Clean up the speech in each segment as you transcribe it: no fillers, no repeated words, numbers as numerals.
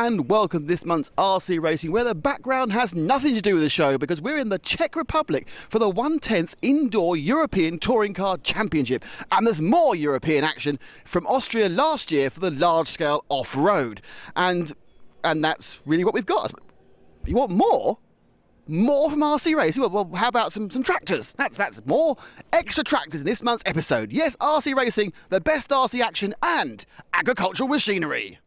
and welcome to this month's RC Racing, where the background has nothing to do with the show because we're in the Czech Republic for the 1/10th Indoor European Touring Car Championship, and there's more European action from Austria last year for the large-scale off-road, and that's really what we've got. You want more? More from RC Racing? Well, how about some tractors? That's more extra tractors in this month's episode. Yes, RC Racing, the best RC action and agricultural machinery.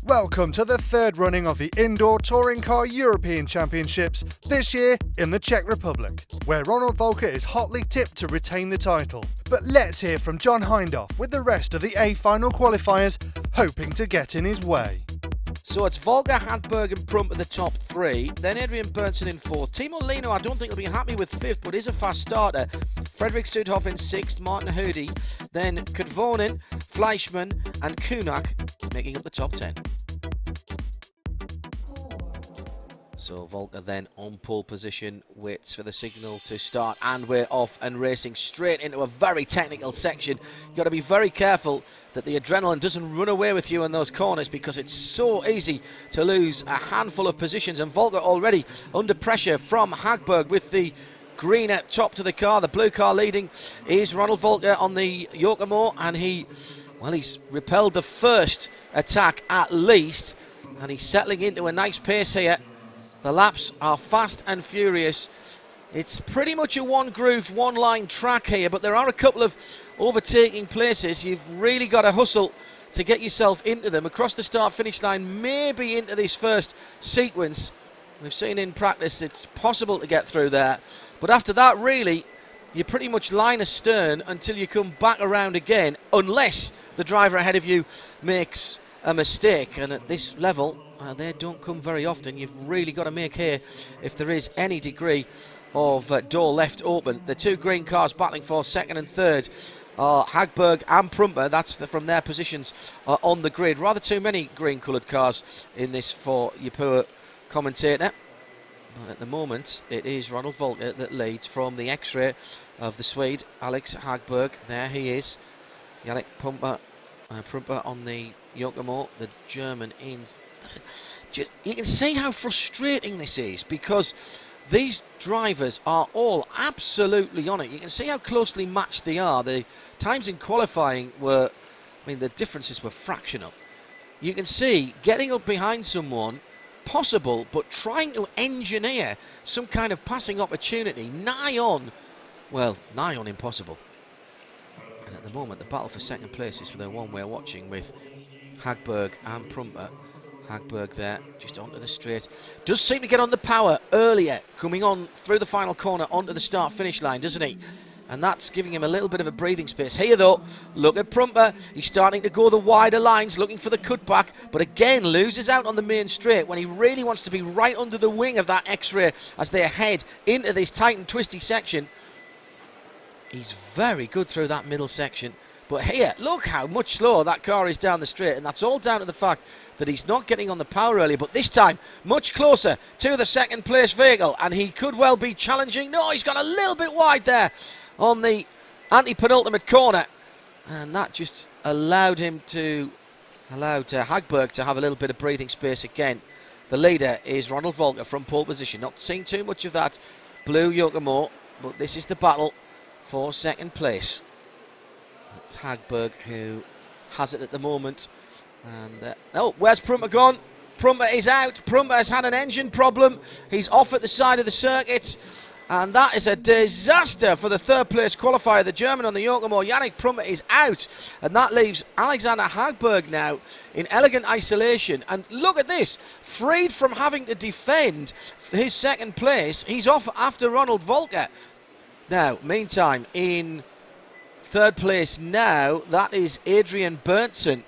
Welcome to the third running of the Indoor Touring Car European Championships, this year in the Czech Republic, where Ronald Volker is hotly tipped to retain the title. But let's hear from John Hindhaugh with the rest of the A final qualifiers hoping to get in his way. So it's Volker, Hagberg and Prump at the top three, then Adrian Bernsen in fourth. Timo Lino, I don't think he'll be happy with fifth, but is a fast starter. Frederik Sudhoff in sixth, Martin Hoody, then Kudvonen, Fleischmann and Kunak making up the top 10. So Volker then on pole position, waits for the signal to start, and we're off and racing straight into a very technical section. You've got to be very careful that the adrenaline doesn't run away with you in those corners, because it's so easy to lose a handful of positions, and Volker already under pressure from Hagberg with the green at top to the car. The blue car leading is Ronald Volker on the Yokomo, and he's repelled the first attack at least, and he's settling into a nice pace here. The laps are fast and furious. It's pretty much a one groove, one line track here, but there are a couple of overtaking places. You've really got to hustle to get yourself into them. Across the start finish line, maybe into this first sequence. We've seen in practice it's possible to get through there. But after that, really, you're pretty much line astern until you come back around again, unless the driver ahead of you makes a mistake. And at this level, they don't come very often. You've really got to make hay if there is any degree of door left open. The two green cars battling for second and third are Hagberg and Prumper. That's from their positions on the grid. Rather too many green coloured cars in this for your poor commentator. But at the moment, it is Ronald Volker that leads from the X-ray of the Swede, Alex Hagberg. There he is. Yannick Prumper on the Yokomo, the German in third. You can see how frustrating this is, because these drivers are all absolutely on it. You can see how closely matched they are. The times in qualifying were, the differences were fractional. You can see getting up behind someone possible, but trying to engineer some kind of passing opportunity nigh on impossible. And at the moment, the battle for second place is the one we're watching, with Hagberg and Prumper. Hagberg there, just onto the straight. Does seem to get on the power earlier, coming on through the final corner onto the start-finish line, doesn't he? And that's giving him a little bit of a breathing space. Here, though, look at Prumper. He's starting to go the wider lines, looking for the cutback, but again loses out on the main straight when he really wants to be right under the wing of that X-ray as they head into this tight and twisty section. He's very good through that middle section. But here, look how much slower that car is down the straight, and that's all down to the fact that he's not getting on the power earlier, but this time much closer to the second place vehicle, and he could well be challenging. No, he's gone a little bit wide there on the anti-penultimate corner, and that just allowed Hagberg to have a little bit of breathing space again. The leader is Ronald Volker from pole position. Not seeing too much of that blue Yokomo, but this is the battle for second place. It's Hagberg who has it at the moment. And where's Prumper gone? Prumper is out. Prumper has had an engine problem. He's off at the side of the circuit, and that is a disaster for the third place qualifier. The German on the Yokomo, Yannick Prumper, is out, and that leaves Alexander Hagberg now in elegant isolation. And look at this, freed from having to defend his second place. He's off after Ronald Volker. Now, meantime, in third place now, that is Adrian Bernsen.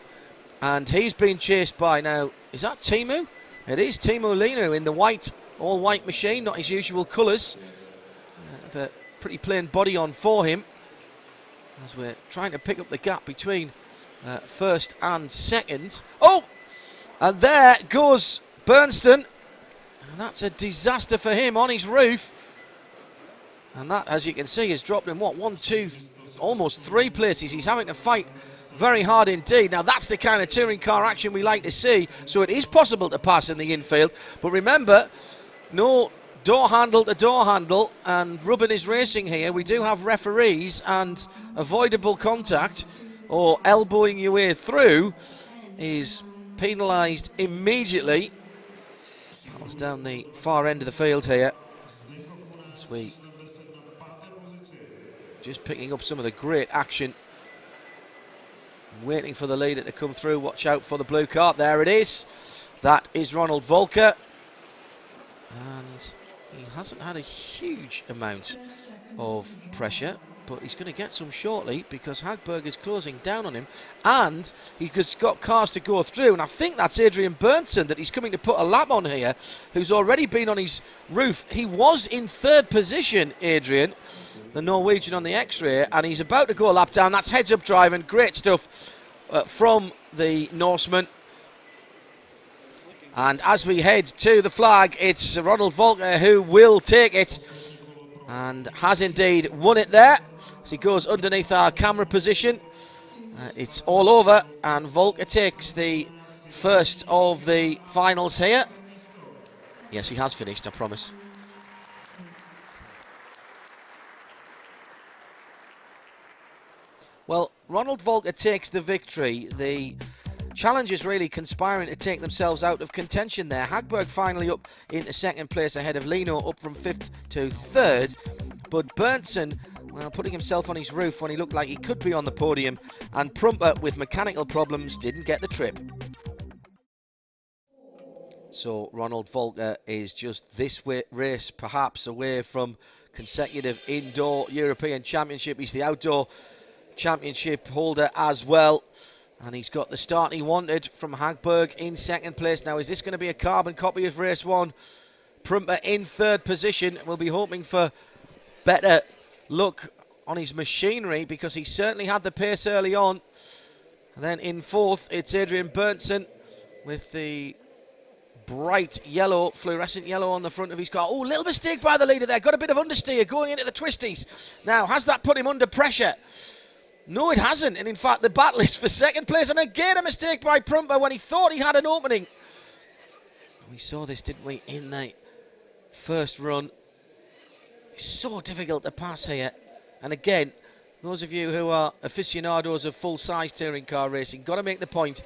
And he's been chased by, now, is that Timo? It is Timo Lino in the white, all-white machine, not his usual colours. The pretty plain body on for him, as we're trying to pick up the gap between first and second. Oh! And there goes Bernsen. And that's a disaster for him on his roof. And that, as you can see, has dropped him, what, 1, 2, almost 3 places. He's having to fight very hard indeed. Now, that's the kind of touring car action we like to see, so it is possible to pass in the infield. But remember, no door handle to door handle, and rubbing is racing here. We do have referees, and avoidable contact or elbowing your way through is penalised immediately. Paddles down the far end of the field here. As we just picking up some of the great action. Waiting for the leader to come through. Watch out for the blue card. There it is. That is Ronald Volker. And he hasn't had a huge amount of pressure, but he's going to get some shortly because Hagberg is closing down on him, and he's got cars to go through, and I think that's Adrian Berntsson that he's coming to put a lap on here, who's already been on his roof. He was in 3rd position, Adrian, the Norwegian on the X-ray, and he's about to go a lap down. That's heads-up driving, great stuff from the Norseman. And as we head to the flag, it's Ronald Volker who will take it, and has indeed won it there. As he goes underneath our camera position, it's all over, and Volker takes the first of the finals here. Yes, he has finished, I promise. Well, Ronald Volker takes the victory. The challengers really conspiring to take themselves out of contention there. Hagberg finally up into 2nd place ahead of Lino, up from 5th to 3rd. But Berntsson, well, putting himself on his roof when he looked like he could be on the podium. And Prumper, with mechanical problems, didn't get the trip. So Ronald Volker is just this race perhaps away from consecutive indoor European Championship. He's the outdoor championship holder as well, and he's got the start he wanted from Hagberg in 2nd place. Now, is this going to be a carbon copy of race 1? Prumper in 3rd position. We'll be hoping for better luck on his machinery, because he certainly had the pace early on. And then in 4th, it's Adrian Berntsson with the bright yellow, fluorescent yellow on the front of his car. Oh, little mistake by the leader there. Got a bit of understeer going into the twisties. Now, has that put him under pressure? No, it hasn't. And in fact, the battle is for 2nd place. And again, a mistake by Prumper when he thought he had an opening. We saw this, didn't we, in the first run. It's so difficult to pass here. And again, those of you who are aficionados of full-size touring car racing, got to make the point.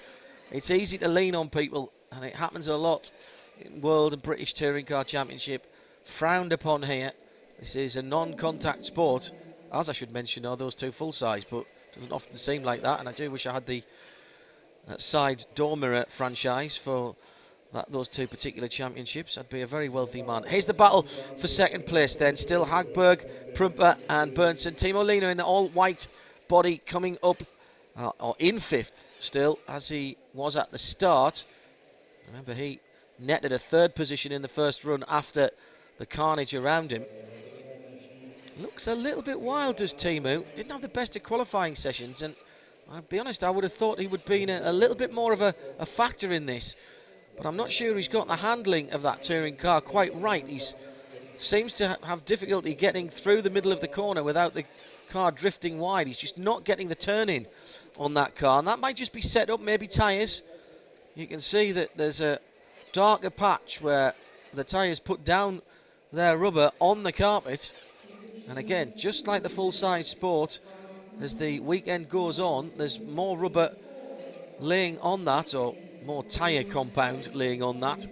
It's easy to lean on people, and it happens a lot in World and British Touring Car Championship. Frowned upon here. This is a non-contact sport. As I should mention, are those two full-size, but it doesn't often seem like that, and I do wish I had the side door mirror franchise for those two particular championships. I'd be a very wealthy man. Here's the battle for 2nd place then. Still Hagberg, Prumper and Berntsson. Timo Lino in the all-white body coming up, or in 5th still, as he was at the start. Remember, he netted a 3rd position in the first run after the carnage around him. Looks a little bit wild, does Timo. Didn't have the best of qualifying sessions, and I'll be honest, I would have thought he would be a little bit more of a factor in this. But I'm not sure he's got the handling of that touring car quite right. He seems to have difficulty getting through the middle of the corner without the car drifting wide. He's just not getting the turn in on that car, and that might just be set up, maybe tyres. You can see that there's a darker patch where the tyres put down their rubber on the carpet. And again, just like the full-size sport, as the weekend goes on, there's more rubber laying on that, or more tyre compound laying on that.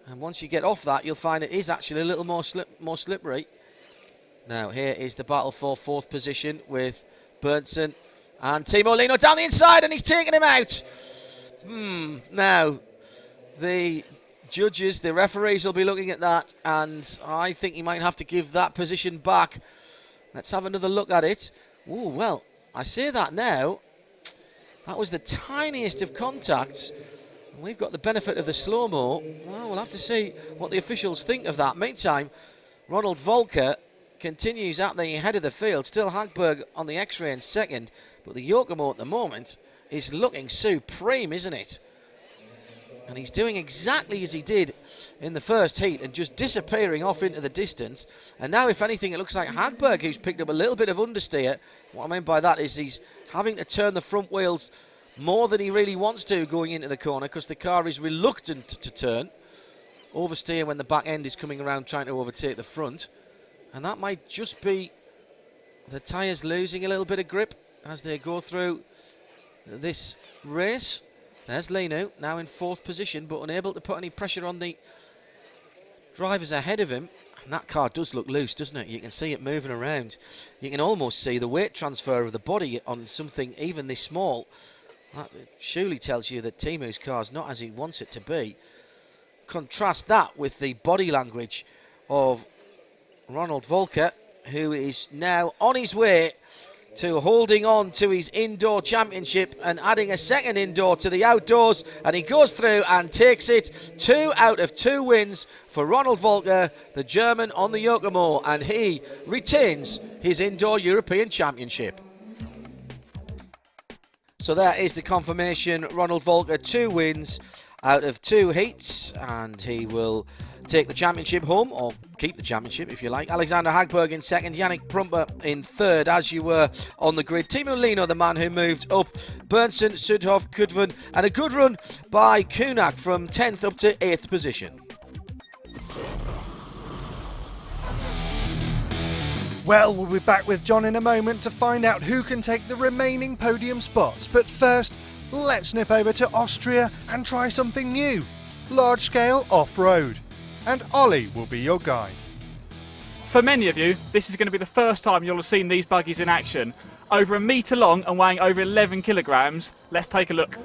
And once you get off that, you'll find it is actually a little more slippery. Now, here is the battle for 4th position with Berntsson and Timo Lino down the inside, and he's taking him out. Now, the judges, the referees will be looking at that, and I think he might have to give that position back. Let's have another look at it. Oh, well, I say that now. That was the tiniest of contacts. We've got the benefit of the slow-mo. Well, we'll have to see what the officials think of that. Meantime, Ronald Volker continues at the head of the field. Still Hagberg on the X-ray in 2nd, but the Yokomo at the moment is looking supreme, isn't it? And he's doing exactly as he did in the first heat and just disappearing off into the distance. And now, if anything, it looks like Hagberg, who's picked up a little bit of understeer. What I mean by that is he's having to turn the front wheels more than he really wants to going into the corner because the car is reluctant to turn. Oversteer when the back end is coming around trying to overtake the front. And that might just be the tyres losing a little bit of grip as they go through this race. There's Leno, now in 4th position, but unable to put any pressure on the drivers ahead of him. And that car does look loose, doesn't it? You can see it moving around. You can almost see the weight transfer of the body on something even this small. That surely tells you that Timu's car's not as he wants it to be. Contrast that with the body language of Ronald Volker, who is now on his way to holding on to his indoor championship and adding a second indoor to the outdoors, and he goes through and takes it. 2 out of 2 wins for Ronald Volker, the German on the Yokomo, and he retains his indoor European Championship. So that is the confirmation. Ronald Volker, 2 wins out of 2 heats, and he will take the championship home, or keep the championship if you like. Alexander Hagberg in 2nd, Yannick Prumper in 3rd, as you were on the grid. Timu Leno, the man who moved up. Bernsen, Sudhoff, Kudven, and a good run by Kunak from 10th up to 8th position. Well, we'll be back with John in a moment to find out who can take the remaining podium spots. But first, let's nip over to Austria and try something new. Large-scale off-road. And Ollie will be your guide. For many of you, this is going to be the first time you'll have seen these buggies in action. Over 1 metre long and weighing over 11 kilograms. Let's take a look.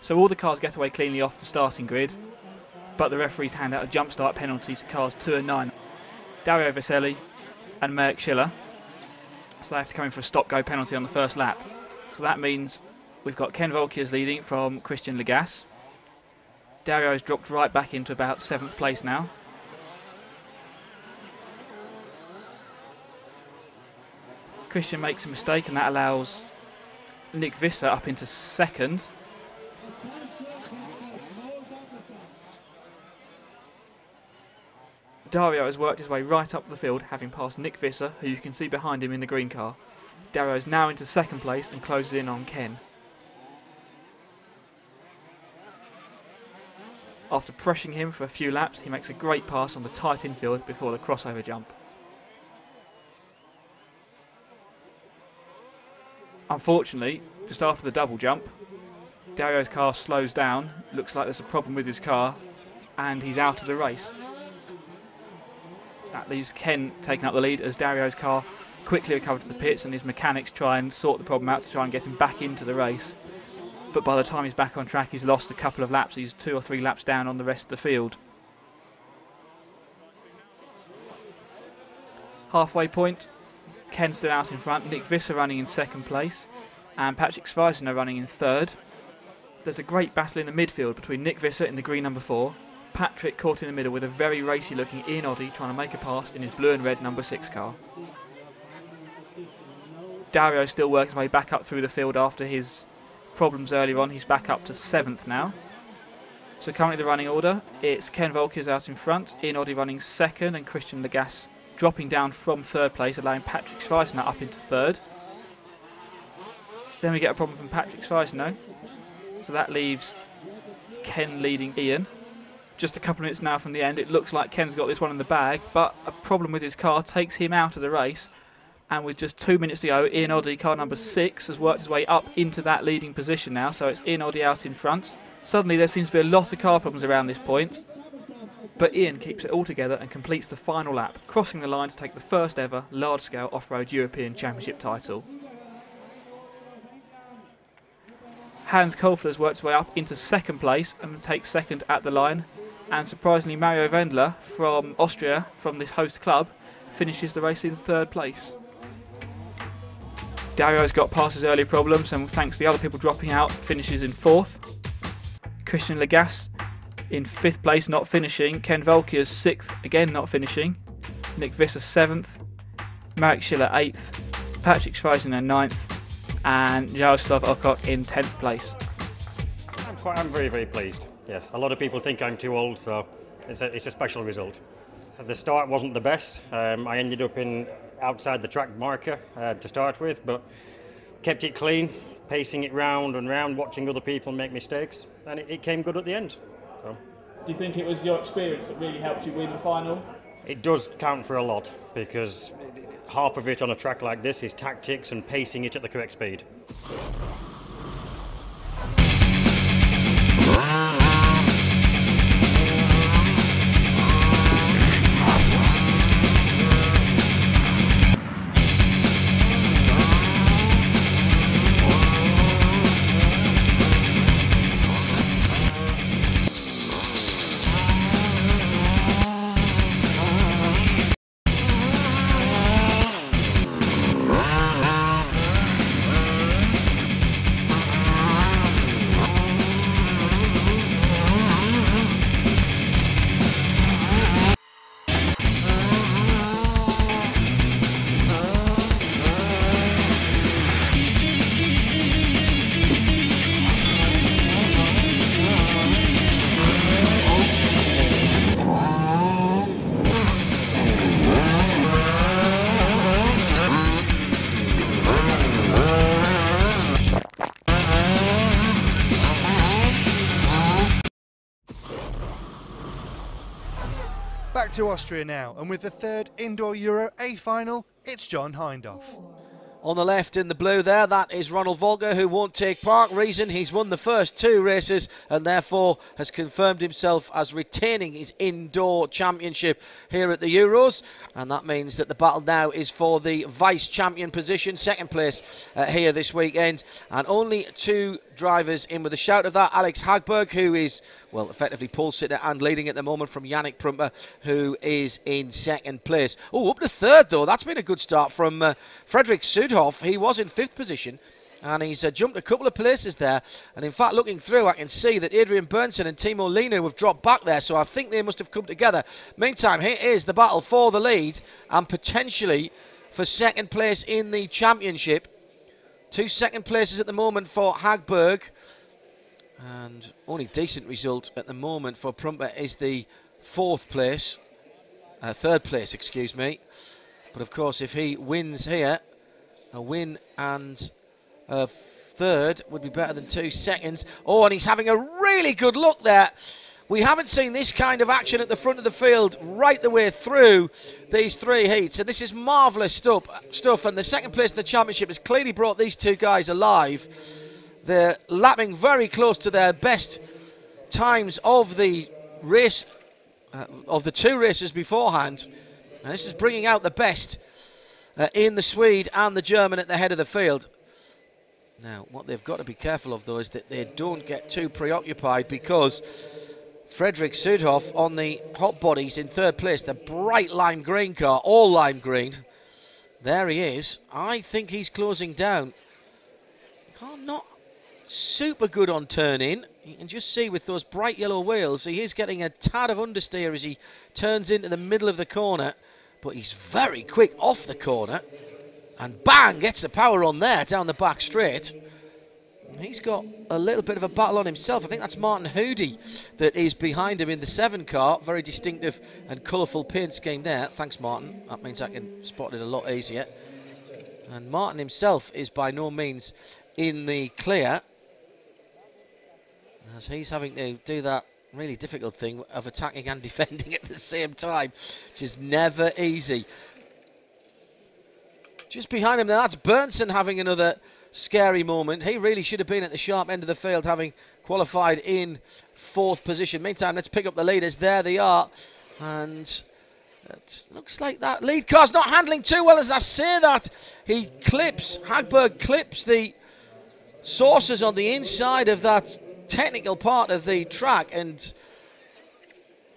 So all the cars get away cleanly off the starting grid, but the referees hand out a jump start penalty to cars 2 and 9. Dario Vesely and Merck Schiller. So they have to come in for a stop-go penalty on the first lap. So that means we've got Ken Volkers leading from Christian Legas. Dario's dropped right back into about 7th place now. Christian makes a mistake and that allows Nick Visser up into 2nd. Dario has worked his way right up the field, having passed Nick Visser, who you can see behind him in the green car. Dario is now into 2nd place and closes in on Ken. After pressuring him for a few laps, he makes a great pass on the tight infield before the crossover jump. Unfortunately, just after the double jump, Dario's car slows down. Looks like there's a problem with his car, and he's out of the race. That leaves Ken taking up the lead as Dario's car quickly recovered to the pits and his mechanics try and sort the problem out to try and get him back into the race. But by the time he's back on track, he's lost a couple of laps. He's 2 or 3 laps down on the rest of the field. Halfway point, Ken still out in front. Nick Visser running in 2nd place and Patrick Sveisner running in 3rd. There's a great battle in the midfield between Nick Visser in the green number 4, Patrick caught in the middle with a very racy looking Ian Oddie trying to make a pass in his blue and red number 6 car. Dario still works his way back up through the field after his problems earlier on. He's back up to 7th now. So currently the running order, it's Ken Volkers out in front, Ian Oddie running 2nd and Christian Legas dropping down from 3rd place, allowing Patrick Sveisner up into 3rd. Then we get a problem from Patrick Sveisner, so that leaves Ken leading Ian. Just a couple of minutes now from the end, it looks like Ken's got this one in the bag, but a problem with his car takes him out of the race. And with just 2 minutes to go, Ian Oddie, car number 6, has worked his way up into that leading position now, so it's Ian Oddie out in front. Suddenly there seems to be a lot of car problems around this point. but Ian keeps it all together and completes the final lap, crossing the line to take the first ever large-scale off-road European Championship title. Hans Koelfler has worked his way up into second place and takes second at the line, and surprisingly Mario Wendler from Austria, from this host club, finishes the race in third place. Dario's got past his early problems and thanks to the other people dropping out, finishes in fourth. Christian Legas in fifth place, not finishing. Ken Volkier's sixth, again not finishing. Nick Visser seventh. Marek Schiller eighth. Patrick Schweizner ninth. And Jaroslav Okok in 10th place. I'm very, very pleased. Yes, a lot of people think I'm too old, so it's a special result. The start wasn't the best. I ended up outside the track marker to start with, but kept it clean, pacing it round and round, watching other people make mistakes, and it came good at the end. So. Do you think it was your experience that really helped you win the final? It does count for a lot, because half of it on a track like this is tactics and pacing it at the correct speed. Back to Austria now, and with the third Indoor Euro A final, it's John Hindhaugh. On the left in the blue there, that is Ronald Volker, who won't take part. Reason, he's won the first two races and therefore has confirmed himself as retaining his indoor championship here at the Euros. And that means that the battle now is for the vice-champion position, second place here this weekend. And only two drivers in with a shout of that. Alex Hagberg, who is, well, effectively pole sitter and leading at the moment, from Yannick Prumper, who is in second place. Oh, up to third, though. That's been a good start from Fredrik Sudhoff. He was in fifth position, and he's jumped a couple of places there. And in fact, looking through, I can see that Adrian Bernsen and Timo Linu have dropped back there, so I think they must have come together. Meantime, here is the battle for the lead and potentially for second place in the championship. Two second places at the moment for Hagberg, and only decent result at the moment for Prumper is the third place, excuse me. But of course, if he wins here, a win and a third would be better than 2 seconds. Oh, and he's having a really good look there. We haven't seen this kind of action at the front of the field right the way through these three heats. And this is marvellous stuff. And the second place in the championship has clearly brought these two guys alive. They're lapping very close to their best times of the race, of the two races beforehand. And this is bringing out the best in the Swede and the German at the head of the field. Now, what they've got to be careful of, though, is that they don't get too preoccupied, because Fredrik Sudhoff on the hot bodies in third place, the bright lime green car, all lime green. There he is. I think he's closing down. Not super good on turn-in. You can just see with those bright yellow wheels, he is getting a tad of understeer as he turns into the middle of the corner, but he's very quick off the corner, and bang, gets the power on there down the back straight. He's got a little bit of a battle on himself. I think that's Martin Hoody that is behind him in the 7 car. Very distinctive and colourful paint scheme there. Thanks, Martin. That means I can spot it a lot easier. And Martin himself is by no means in the clear, as he's having to do that really difficult thing of attacking and defending at the same time, which is never easy. Just behind him there, that's Bernsen having another scary moment. He really should have been at the sharp end of the field, having qualified in 4th position. Meantime, let's pick up the leaders. There they are. And it looks like that lead car's not handling too well. As I say that, Hagberg clips the saucers on the inside of that technical part of the track and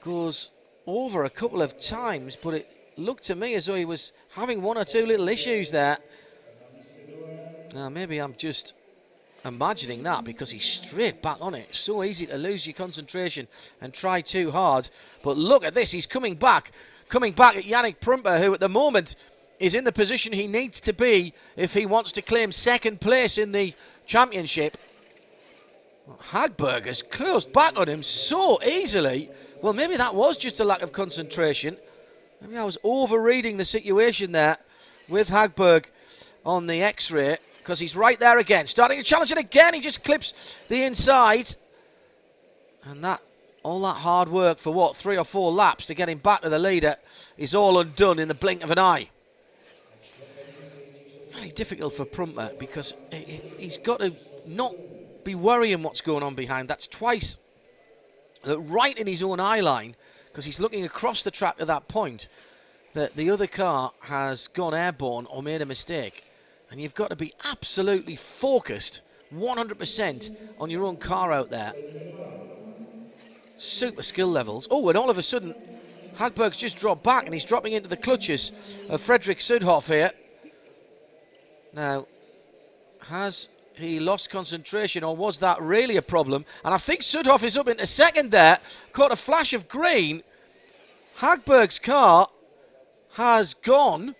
goes over a couple of times, but it looked to me as though he was having 1 or 2 little issues there. Now, maybe I'm just imagining that because he's straight back on it. It's so easy to lose your concentration and try too hard. But look at this, he's coming back at Yannick Prumper, who at the moment is in the position he needs to be if he wants to claim 2nd place in the championship. Hagberg has closed back on him so easily. Well, maybe that was just a lack of concentration. Maybe I was overreading the situation there with Hagberg on the X-ray, because he's right there again, starting to challenge it again. He just clips the inside. And all that hard work for, what, 3 or 4 laps to get him back to the leader is all undone in the blink of an eye. Very difficult for Prumper because he's got to not be worrying what's going on behind. That's twice right in his own eye line, because he's looking across the track at that point that the other car has gone airborne or made a mistake. And you've got to be absolutely focused 100% on your own car out there. Super skill levels. Oh, and all of a sudden Hagberg's just dropped back and he's dropping into the clutches of Fredrik Sudhoff here. Now, has he lost concentration, or was that really a problem? And I think Sudhoff is up into 2nd there. Caught a flash of green. Hagberg's car has gone.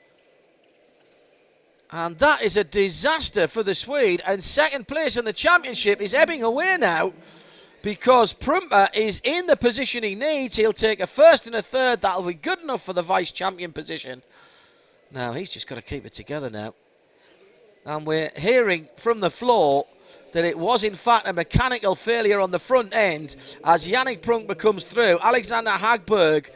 And that is a disaster for the Swede. And 2nd place in the championship is ebbing away now, because Prumper is in the position he needs. He'll take a 1st and a 3rd. That'll be good enough for the vice-champion position. Now, he's just got to keep it together now. And we're hearing from the floor that it was in fact a mechanical failure on the front end as Yannick Prumper comes through. Alexander Hagberg,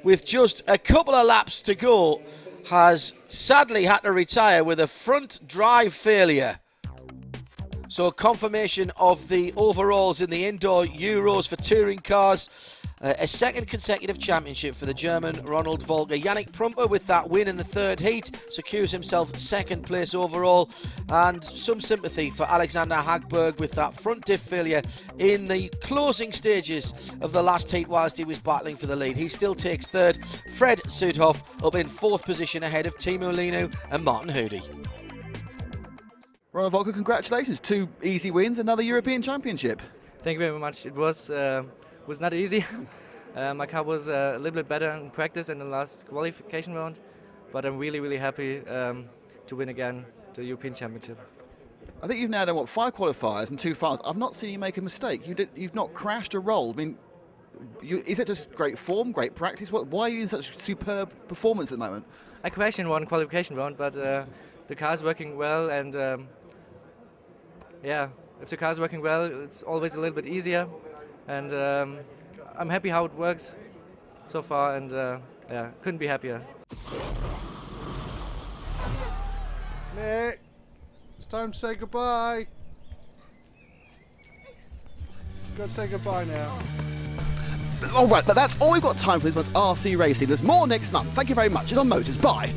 with just a couple of laps to go, has sadly had to retire with a front drive failure. So confirmation of the overalls in the indoor Euros for touring cars. A 2nd consecutive championship for the German Ronald Volker. Yannick Prumper, with that win in the 3rd heat, secures himself 2nd place overall. And some sympathy for Alexander Hagberg with that front diff failure in the closing stages of the last heat whilst he was battling for the lead. He still takes 3rd. Fred Sudhoff up in 4th position ahead of Timo Linu and Martin Hoody. Ronald Volker, congratulations. 2 easy wins, another European Championship. Thank you very much. It was not easy. My car was a little bit better in practice in the last qualification round, but I'm really, really happy to win again the European Championship. I think you've now done, 5 qualifiers and 2 finals. I've not seen you make a mistake. You've not crashed or rolled. I mean, is it just great form, great practice? Why are you in such superb performance at the moment? I crashed in 1 qualification round, but the car is working well, and yeah, if the car is working well, it's always a little bit easier. And I'm happy how it works so far, and yeah, couldn't be happier. Nick, it's time to say goodbye. Got to say goodbye now. All right, but that's all we've got time for this month's RC Racing. There's more next month. Thank you very much. It's on Motors. Bye.